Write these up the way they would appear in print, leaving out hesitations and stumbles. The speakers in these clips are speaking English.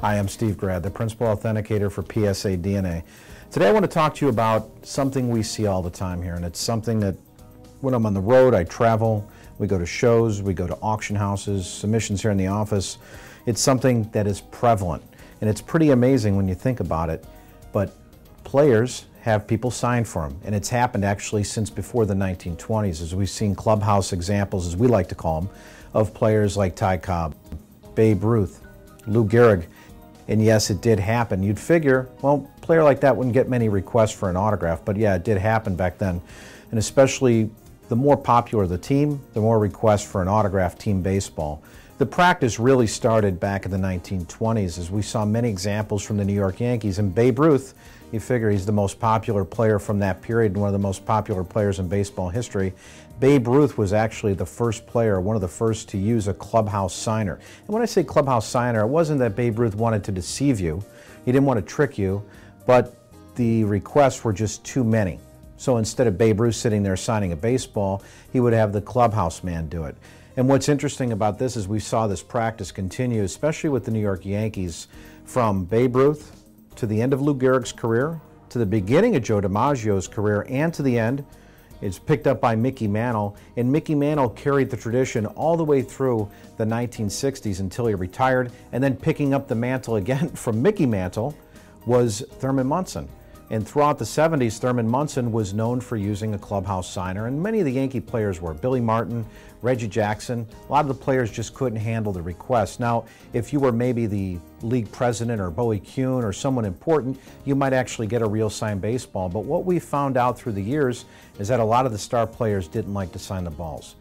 Hi, I'm Steve Grad, the Principal Authenticator for PSA DNA. Today I want to talk to you about something we see all the time here, and it's something that when I'm on the road, I travel, we go to shows, we go to auction houses, submissions here in the office. It's something that is prevalent, and it's pretty amazing when you think about it, but players have people sign for them, and it's happened actually since before the 1920s, as we've seen clubhouse examples, as we like to call them, of players like Ty Cobb, Babe Ruth, Lou Gehrig. And yes, it did happen. You'd figure, well, a player like that wouldn't get many requests for an autograph, but yeah, it did happen back then. And especially the more popular the team, the more requests for an autograph team baseball. The practice really started back in the 1920s, as we saw many examples from the New York Yankees. And Babe Ruth, you figure he's the most popular player from that period and one of the most popular players in baseball history. Babe Ruth was actually the first player, one of the first to use a clubhouse signer. And when I say clubhouse signer, it wasn't that Babe Ruth wanted to deceive you. He didn't want to trick you, but the requests were just too many. So instead of Babe Ruth sitting there signing a baseball, he would have the clubhouse man do it. And what's interesting about this is we saw this practice continue, especially with the New York Yankees, from Babe Ruth to the end of Lou Gehrig's career, to the beginning of Joe DiMaggio's career, and to the end. It's picked up by Mickey Mantle, and Mickey Mantle carried the tradition all the way through the 1960s until he retired, and then picking up the mantle again from Mickey Mantle was Thurman Munson. And throughout the 70s, Thurman Munson was known for using a clubhouse signer, and many of the Yankee players were. Billy Martin, Reggie Jackson, a lot of the players just couldn't handle the request. Now, if you were maybe the league president or Bowie Kuhn or someone important, you might actually get a real signed baseball. But what we found out through the years is that a lot of the star players didn't like to sign the balls.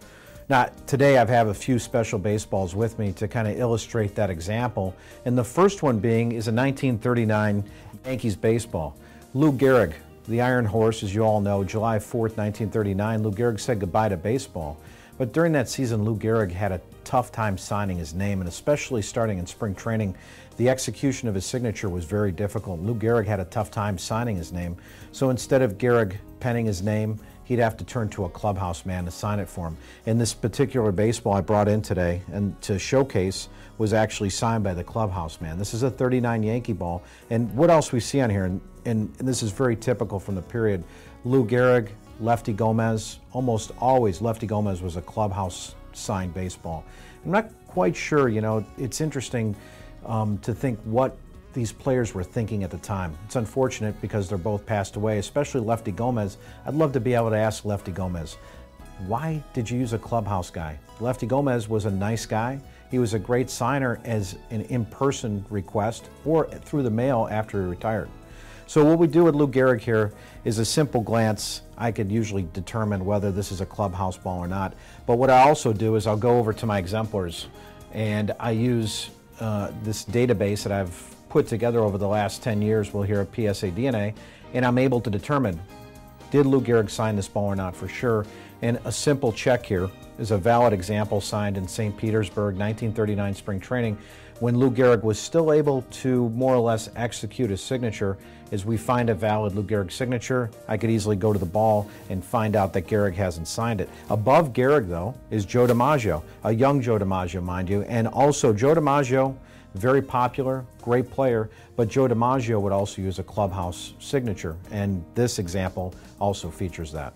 Now, today I have a few special baseballs with me to kind of illustrate that example. And the first one being is a 1939 Yankees baseball. Lou Gehrig, the Iron Horse, as you all know, July 4th, 1939, Lou Gehrig said goodbye to baseball. But during that season, Lou Gehrig had a tough time signing his name, and especially starting in spring training, the execution of his signature was very difficult. Lou Gehrig had a tough time signing his name, so instead of Gehrig penning his name, he'd have to turn to a clubhouse man to sign it for him. And this particular baseball I brought in today and to showcase was actually signed by the clubhouse man. This is a 39 Yankee ball. And what else we see on here, and this is very typical from the period, Lou Gehrig, Lefty Gomez, almost always Lefty Gomez was a clubhouse signed baseball. I'm not quite sure, you know, it's interesting to think what these players were thinking at the time. It's unfortunate because they're both passed away, especially Lefty Gomez. I'd love to be able to ask Lefty Gomez, why did you use a clubhouse guy? Lefty Gomez was a nice guy. He was a great signer as an in-person request or through the mail after he retired. So what we do with Lou Gehrig here is a simple glance. I could usually determine whether this is a clubhouse ball or not. But what I also do is I'll go over to my exemplars and I use this database that I've put together over the last 10 years, we'll hear at PSA DNA, and I'm able to determine, did Lou Gehrig sign this ball or not for sure? And a simple check here is a valid example signed in St. Petersburg, 1939 spring training, when Lou Gehrig was still able to more or less execute his signature. As we find a valid Lou Gehrig signature, I could easily go to the ball and find out that Gehrig hasn't signed it. Above Gehrig, though, is Joe DiMaggio, a young Joe DiMaggio, mind you, and also Joe DiMaggio, very popular, great player, but Joe DiMaggio would also use a clubhouse signature, and this example also features that.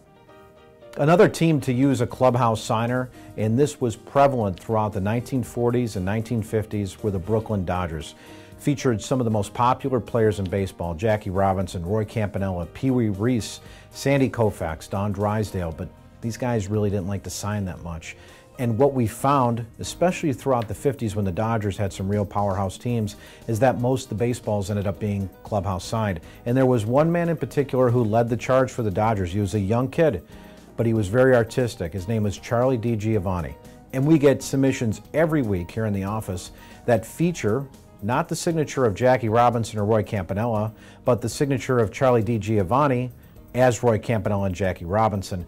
Another team to use a clubhouse signer, and this was prevalent throughout the 1940s and 1950s, were the Brooklyn Dodgers. Featured some of the most popular players in baseball, Jackie Robinson, Roy Campanella, Pee Wee Reese, Sandy Koufax, Don Drysdale, but these guys really didn't like to sign that much. And what we found, especially throughout the 50s when the Dodgers had some real powerhouse teams, is that most of the baseballs ended up being clubhouse signed. And there was one man in particular who led the charge for the Dodgers. He was a young kid, but he was very artistic. His name was Charlie D. Giovanni. And we get submissions every week here in the office that feature not the signature of Jackie Robinson or Roy Campanella, but the signature of Charlie D. Giovanni as Roy Campanella and Jackie Robinson.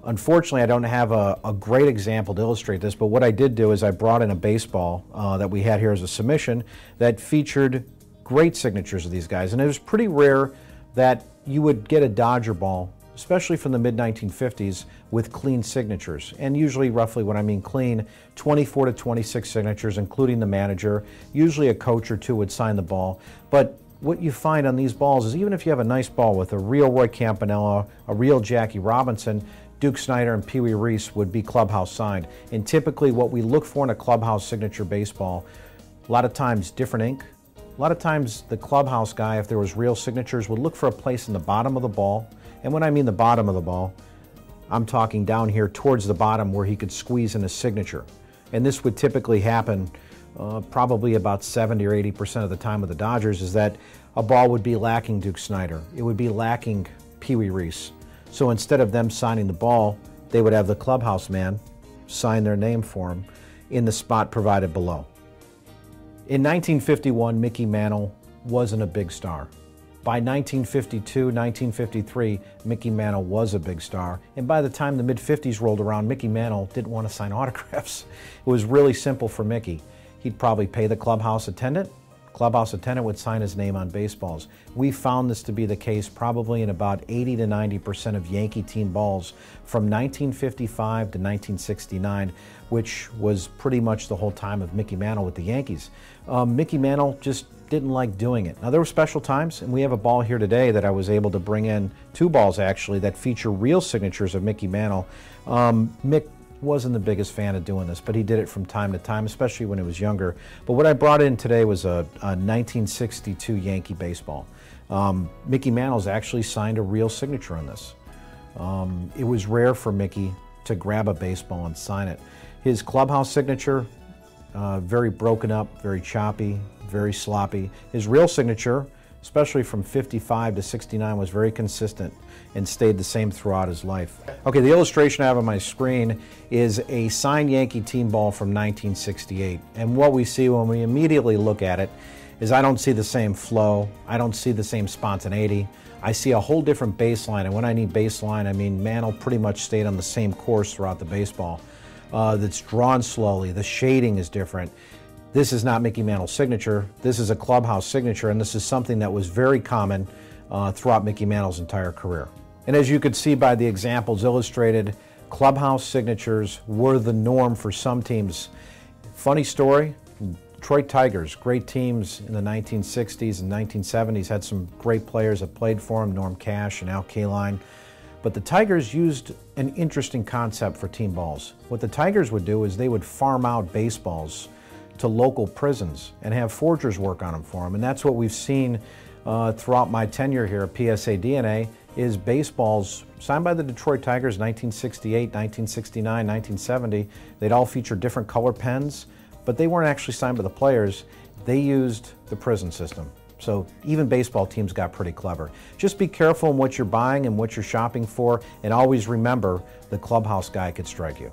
Unfortunately, I don't have a great example to illustrate this, but what I did do is I brought in a baseball that we had here as a submission that featured great signatures of these guys. And it was pretty rare that you would get a Dodger ball especially from the mid-1950s, with clean signatures. And usually, roughly when I mean clean, 24 to 26 signatures, including the manager. Usually a coach or two would sign the ball. But what you find on these balls is even if you have a nice ball with a real Roy Campanella, a real Jackie Robinson, Duke Snider and Pee Wee Reese would be clubhouse signed. And typically what we look for in a clubhouse signature baseball, a lot of times different ink. A lot of times the clubhouse guy, if there was real signatures, would look for a place in the bottom of the ball. And when I mean the bottom of the ball, I'm talking down here towards the bottom where he could squeeze in a signature. And this would typically happen probably about 70 or 80% of the time with the Dodgers, is that a ball would be lacking Duke Snider. It would be lacking Pee Wee Reese. So instead of them signing the ball, they would have the clubhouse man sign their name for them in the spot provided below. In 1951, Mickey Mantle wasn't a big star. By 1952, 1953, Mickey Mantle was a big star. And by the time the mid-50s rolled around, Mickey Mantle didn't want to sign autographs. It was really simple for Mickey. He'd probably pay the clubhouse attendant. Clubhouse attendant would sign his name on baseballs. We found this to be the case probably in about 80 to 90% of Yankee team balls from 1955 to 1969, which was pretty much the whole time of Mickey Mantle with the Yankees. Mickey Mantle just didn't like doing it. Now there were special times, and we have a ball here today that I was able to bring in, two balls actually, that feature real signatures of Mickey Mantle. Mick wasn't the biggest fan of doing this, but he did it from time to time, especially when he was younger. But what I brought in today was a 1962 Yankee baseball. Mickey Mantle's actually signed a real signature on this. It was rare for Mickey to grab a baseball and sign it. His clubhouse signature, very broken up, very choppy, very sloppy. His real signature, especially from 55 to 69, was very consistent and stayed the same throughout his life. Okay, the illustration I have on my screen is a signed Yankee team ball from 1968. And what we see when we immediately look at it is I don't see the same flow, I don't see the same spontaneity. I see a whole different baseline, and when I need baseline, I mean Mantle pretty much stayed on the same course throughout the baseball. That's drawn slowly, the shading is different. This is not Mickey Mantle's signature, this is a clubhouse signature, and this is something that was very common throughout Mickey Mantle's entire career. And as you could see by the examples illustrated, clubhouse signatures were the norm for some teams. Funny story, Detroit Tigers, great teams in the 1960s and 1970s, had some great players that played for them, Norm Cash and Al Kaline. But the Tigers used an interesting concept for team balls. What the Tigers would do is they would farm out baseballs to local prisons and have forgers work on them for them. And that's what we've seen throughout my tenure here at PSA DNA, is baseballs signed by the Detroit Tigers 1968, 1969, 1970. They'd all feature different color pens, but they weren't actually signed by the players. They used the prison system. So even baseball teams got pretty clever. Just be careful in what you're buying and what you're shopping for, and always remember the clubhouse guy could strike you.